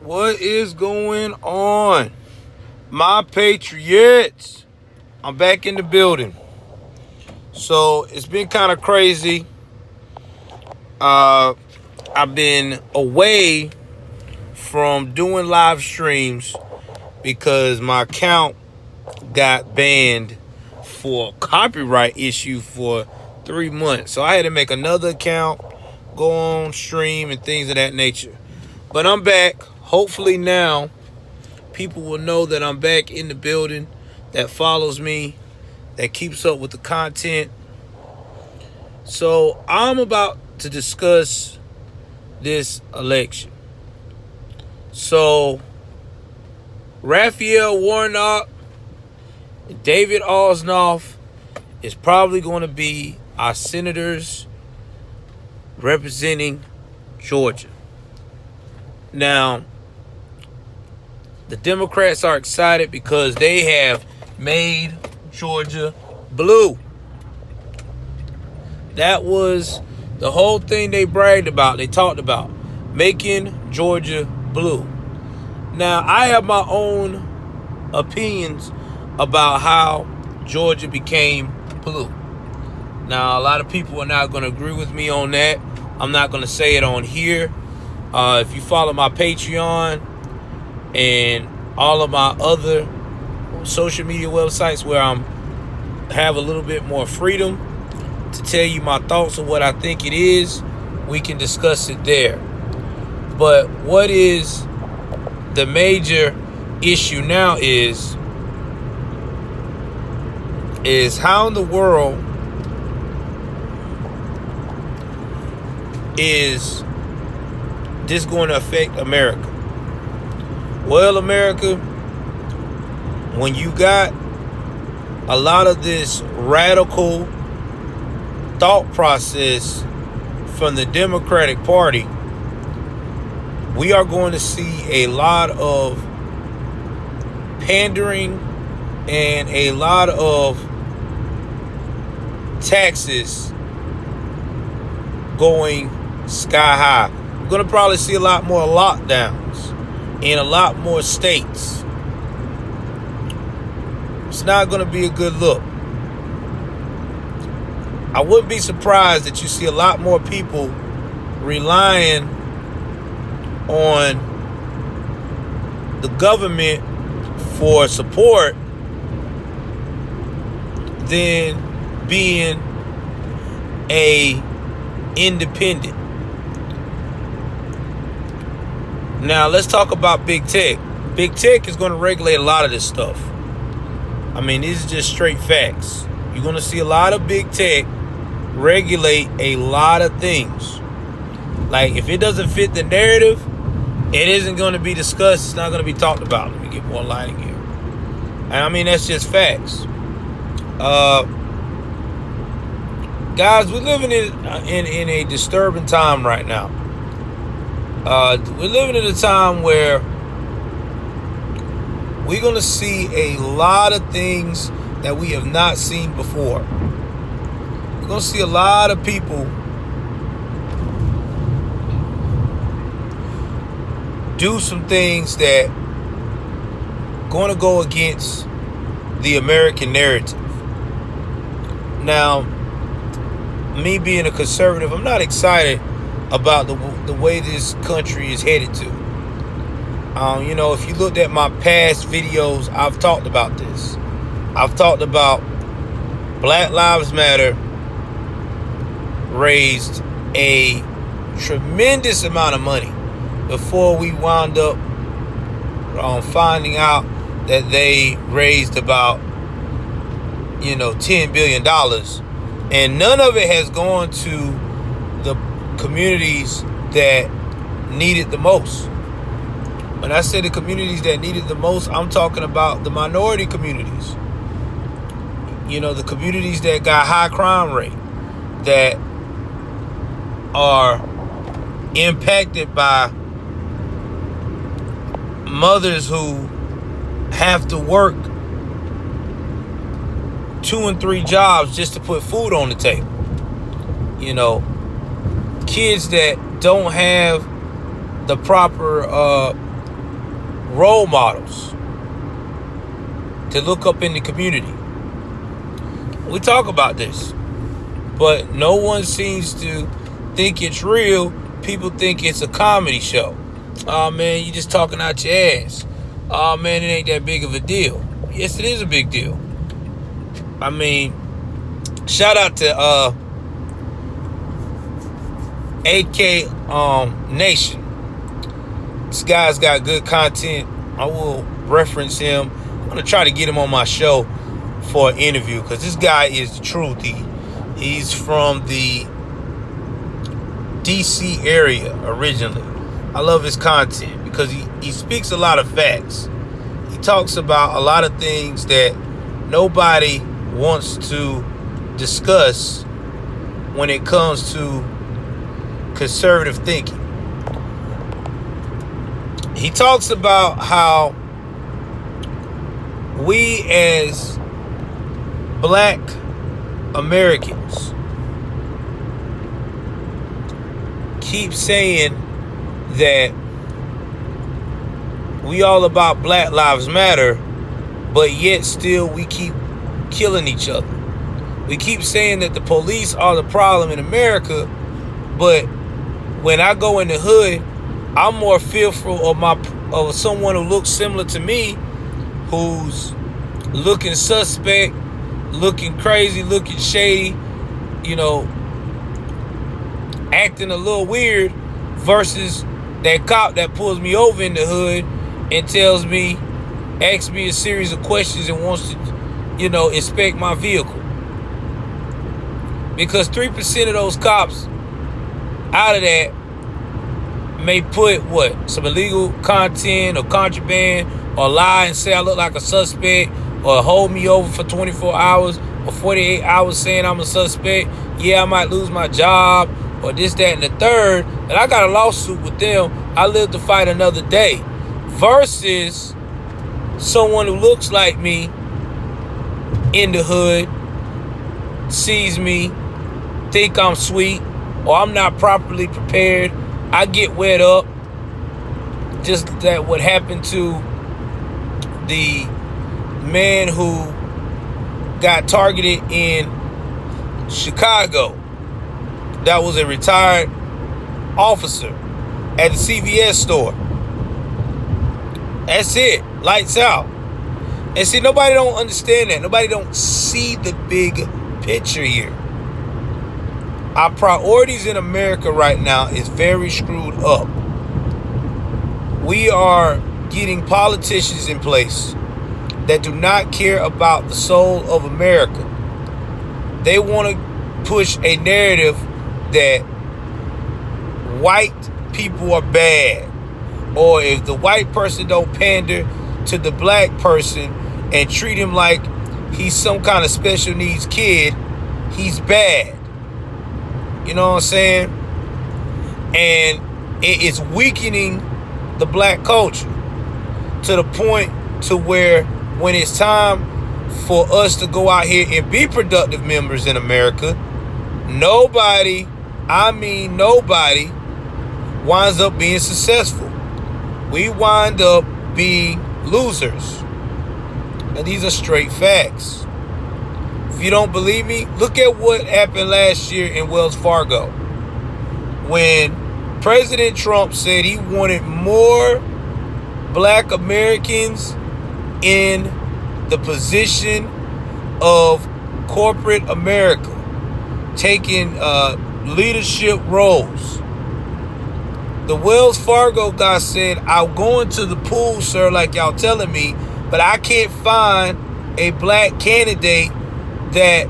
What is going on? My Patriots. I'm back in the building. So it's been kind of crazy. I've been away from doing live streams because my account got banned for a copyright issue for 3 months. So I had to make another account, go on stream and things of that nature. But I'm back. Hopefully now people will know that I'm back in the building, that follows me, that keeps up with the content. So I'm about to discuss this election. So Raphael Warnock and David Osnoff is probably going to be our senators representing Georgia. Now, the Democrats are excited because they have made Georgia blue. That was the whole thing they bragged about. They talked about making Georgia blue. Now, I have my own opinions about how Georgia became blue. Now, a lot of people are not going to agree with me on that. I'm not going to say it on here. If you follow my Patreon and all of my other social media websites where I have a little bit more freedom to tell you my thoughts on what I think it is, we can discuss it there. But what is the major issue now is how in the world is this going to affect America? Well, America, when you got a lot of this radical thought process from the Democratic Party, we are going to see a lot of pandering and a lot of taxes going sky high. We're going to probably see a lot more lockdowns in a lot more states. It's not going to be a good look. I wouldn't be surprised that you see a lot more people relying on the government for support than being a independent. Now, let's talk about big tech. Big tech is going to regulate a lot of this stuff. I mean, these are just straight facts. You're going to see a lot of big tech regulate a lot of things. Like, if it doesn't fit the narrative, it isn't going to be discussed. It's not going to be talked about. Let me get more lighting here. And I mean, that's just facts. Guys, we're living in a disturbing time right now. We're living in a time where we're going to see a lot of things that we have not seen before. We're going to see a lot of people do some things that are going to go against the American narrative. Now, me being a conservative, I'm not excited about the way this country is headed to. If you looked at my past videos, I've talked about this. I've talked about Black Lives Matter raised a tremendous amount of money before we wound up finding out that they raised about $10 billion, and none of it has gone to the communities that need it the most. When I say the communities that need it the most, I'm talking about the minority communities. The communities that got high crime rate, that are impacted by mothers who have to work 2 and 3 jobs just to put food on the table. Kids that don't have the proper role models to look up in the community. We talk about this, but no one seems to think it's real. People think it's a comedy show. Oh man, you just talking out your ass. Oh man, it ain't that big of a deal. Yes, it is a big deal. I mean, shout out to AK Nation. This guy's got good content. I will reference him. I'm gonna try to get him on my show for an interview, because this guy is the truth. He's from the DC area originally. I love his content because he speaks a lot of facts. He talks about a lot of things that nobody wants to discuss when it comes to conservative thinking. He talks about how we as Black Americans keep saying that we all about Black Lives Matter, but yet still we keep killing each other. We keep saying that the police are the problem in America, but when I go in the hood, I'm more fearful of someone who looks similar to me, who's looking suspect, looking crazy, looking shady, acting a little weird, versus that cop that pulls me over in the hood and asks me a series of questions and wants to, inspect my vehicle. Because 3% of those cops out of that may put some illegal content or contraband, or lie and say I look like a suspect, or hold me over for 24 hours or 48 hours saying I'm a suspect. Yeah, I might lose my job, or this, that, and the third, and I got a lawsuit with them. I live to fight another day. Versus someone who looks like me in the hood, sees me, think I'm sweet, or I'm not properly prepared. I get wet up. Just that what happened to the man who got targeted in Chicago. That was a retired officer at the CVS store. That's it. Lights out. And see, nobody don't understand that. Nobody don't see the big picture here. Our priorities in America right now is very screwed up. We are getting politicians in place that do not care about the soul of America. They want to push a narrative that white people are bad, or if the white person don't pander to the black person and treat him like he's some kind of special needs kid, he's bad. You know what I'm saying? And it is weakening the black culture to the point to where when it's time for us to go out here and be productive members in America, nobody winds up being successful. We wind up being losers. And these are straight facts. If you don't believe me, look at what happened last year in Wells Fargo, when President Trump said he wanted more Black Americans in the position of corporate America, taking leadership roles. The Wells Fargo guy said, "I'll go into the pool, sir, like y'all telling me, but I can't find a black candidate that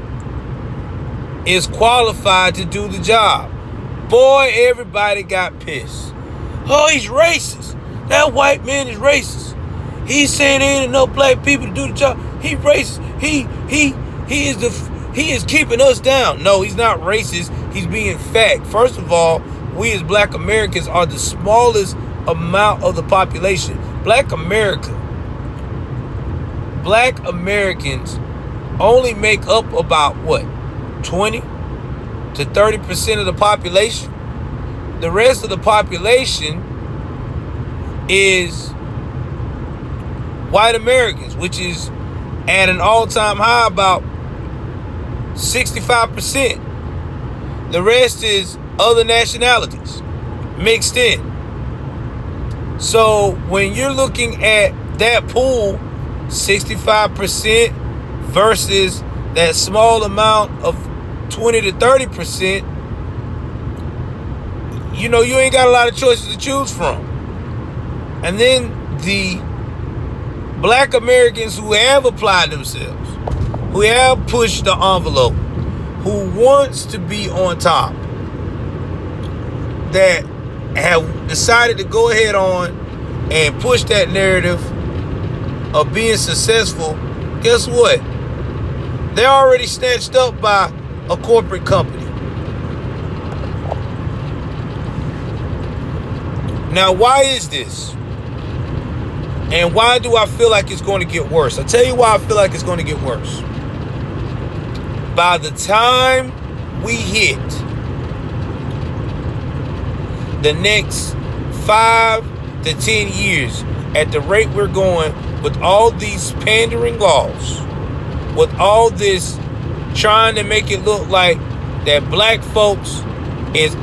is qualified to do the job." Boy, everybody got pissed. Oh, he's racist. That white man is racist. He's saying there ain't enough black people to do the job. He racist. He is keeping us down. No, he's not racist. He's being fact. First of all, we as Black Americans are the smallest amount of the population. Black Americans only make up about 20 to 30% of the population. The rest of the population is white Americans, which is at an all-time high, about 65%. The rest is other nationalities mixed in. So when you're looking at that pool, 65% versus that small amount of 20 to 30%, you know, you ain't got a lot of choices to choose from. And then the black Americans who have applied themselves, who have pushed the envelope, who wants to be on top, that have decided to go ahead on and push that narrative of being successful, guess what? They're already snatched up by a corporate company. Now, why is this? And why do I feel like it's going to get worse? I'll tell you why I feel like it's going to get worse. By the time we hit the next 5 to 10 years, at the rate we're going, with all these pandering laws, with all this trying to make it look like that black folks is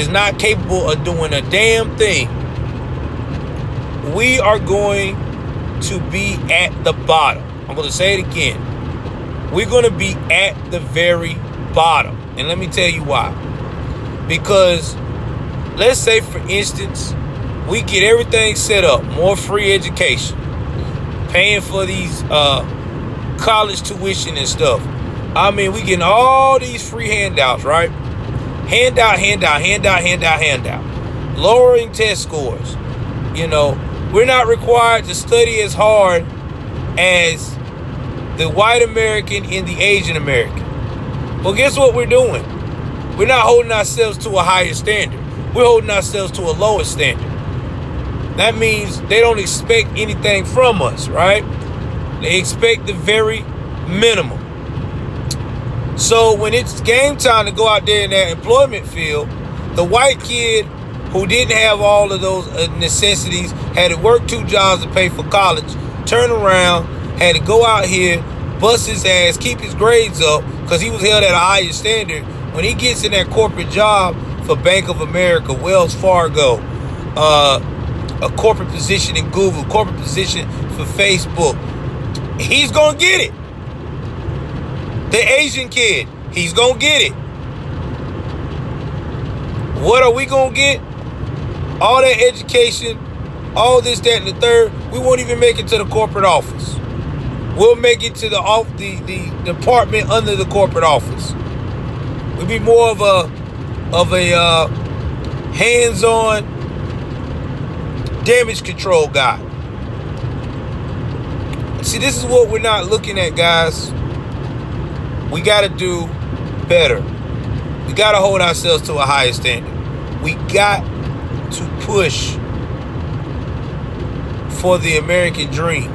not capable of doing a damn thing, we are going to be at the bottom. I'm going to say it again. We're going to be at the very bottom. And let me tell you why. Because let's say, for instance, we get everything set up, more free education, paying for these college tuition and stuff. I mean, we getting all these free handouts, right? Handout. Lowering test scores. You know, we're not required to study as hard as the white American and the Asian American. Well, guess what we're doing? We're not holding ourselves to a higher standard. We're holding ourselves to a lower standard. That means they don't expect anything from us, right? They expect the very minimum. So when it's game time to go out there in that employment field, the white kid who didn't have all of those necessities, had to work 2 jobs to pay for college, turn around, had to go out here, bust his ass, keep his grades up, because he was held at a higher standard. When he gets in that corporate job for Bank of America, Wells Fargo, a corporate position in Google, corporate position for Facebook, he's going to get it. The Asian kid, he's going to get it. What are we going to get? All that education, all this, that, and the third, we won't even make it to the corporate office. We'll make it to the department under the corporate office. We'll be more of a hands-on damage control guy. See, this is what we're not looking at, guys. We got to do better. We got to hold ourselves to a higher standard. We got to push for the American dream.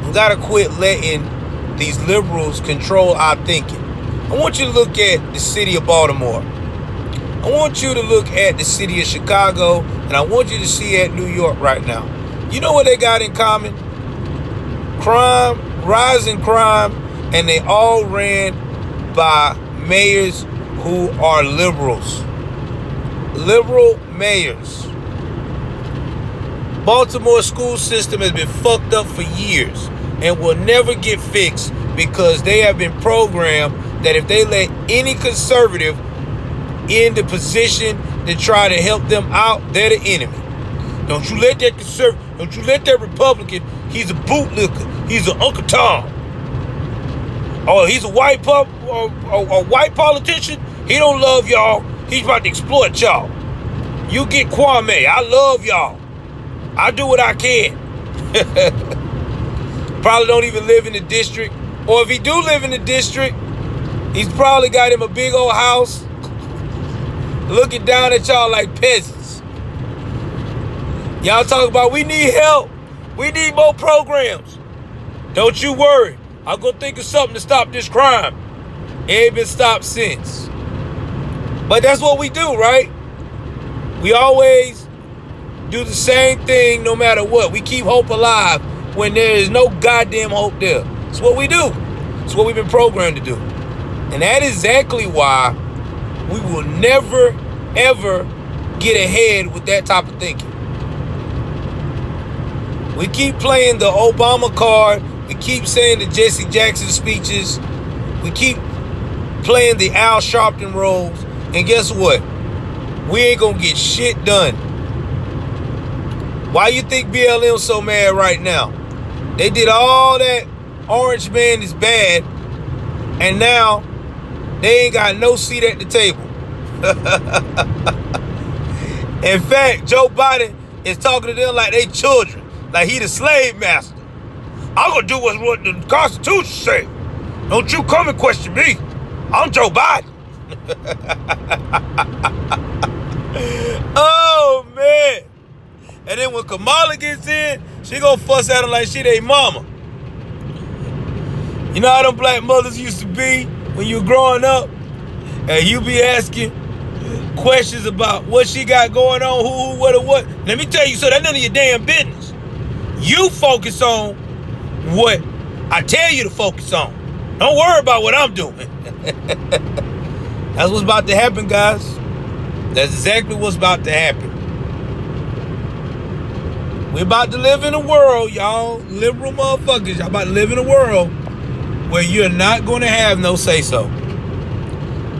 We got to quit letting these liberals control our thinking. I want you to look at the city of Baltimore. I want you to look at the city of Chicago, and I want you to see at New York right now. You know what they got in common? Crime, rising crime, and they all ran by mayors who are liberals. Liberal mayors. Baltimore school system has been fucked up for years and will never get fixed because they have been programmed that if they let any conservative in the position to try to help them out, they're the enemy. Don't you let that conservative, don't you let that Republican, he's a bootlicker, he's an Uncle Tom. Oh, he's a white politician, he don't love y'all, he's about to exploit y'all. You get Kwame, I love y'all. I do what I can. Probably don't even live in the district. Or if he do live in the district, he's probably got him a big old house looking down at y'all like peasants. Y'all talk about we need help. We need more programs. Don't you worry. I'm going to think of something to stop this crime. It ain't been stopped since. But that's what we do, right? We always do the same thing no matter what. We keep hope alive when there is no goddamn hope there. It's what we do. It's what we've been programmed to do. And that is exactly why we will never, ever get ahead with that type of thinking. We keep playing the Obama card. We keep saying the Jesse Jackson speeches. We keep playing the Al Sharpton roles. And guess what? We ain't gonna get shit done. Why you think BLM's so mad right now? They did all that Orange Man is bad, and now they ain't got no seat at the table. In fact, Joe Biden is talking to them like they children, like he the slave master. I'm gonna do what the Constitution say. Don't you come and question me. I'm Joe Biden. Oh man. And then when Kamala gets in, she gonna fuss at her like she their mama. You know how them black mothers used to be when you were growing up? And you be asking questions about what she got going on, who, what, or what. Let me tell you, so that's none of your damn business. You focus on what I tell you to focus on. Don't worry about what I'm doing. That's what's about to happen, guys. That's exactly what's about to happen. We're about to live in a world, y'all, liberal motherfuckers, y'all about to live in a world where you're not going to have no say-so.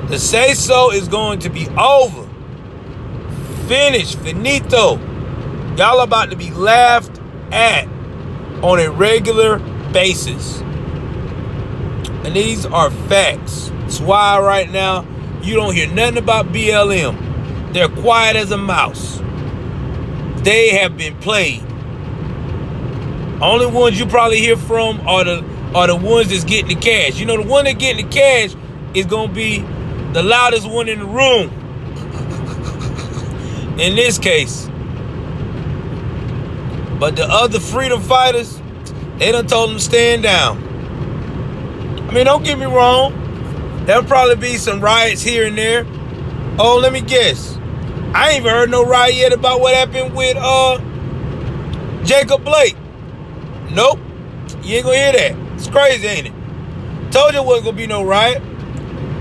The say-so is going to be over. Finished. Finito. Y'all about to be laughed at on a regular basis. And these are facts. That's why right now you don't hear nothing about BLM. They're quiet as a mouse. They have been played. Only ones you probably hear from are the ones that's getting the cash. You know, the one that getting the cash is gonna be the loudest one in the room. In this case. But the other freedom fighters, they done told them to stand down. I mean, don't get me wrong. There'll probably be some riots here and there. Oh, let me guess. I ain't even heard no riot yet about what happened with Jacob Blake. Nope. You ain't gonna hear that. It's crazy, ain't it? Told you it wasn't gonna be no riot.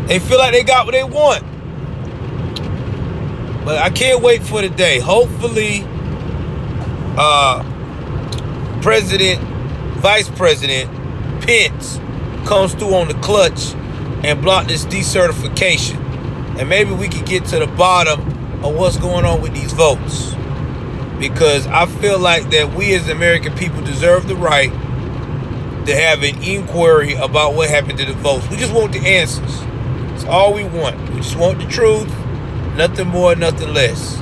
They feel like they got what they want. But I can't wait for the day. Hopefully, Vice President Pence comes through on the clutch and block this decertification. And maybe we could get to the bottom of what's going on with these votes. Because I feel like that we as American people deserve the right to have an inquiry about what happened to the votes. We just want the answers. That's all we want. We just want the truth. Nothing more, nothing less.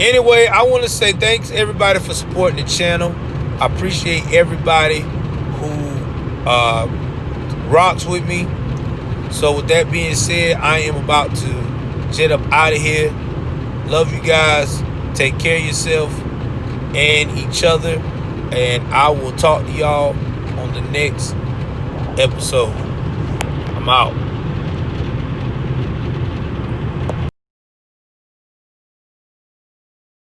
Anyway, I want to say thanks everybody for supporting the channel. I appreciate everybody who rocks with me. So with that being said, I am about to jet up out of here. Love you guys. Take care of yourself and each other. And I will talk to y'all on the next episode. I'm out.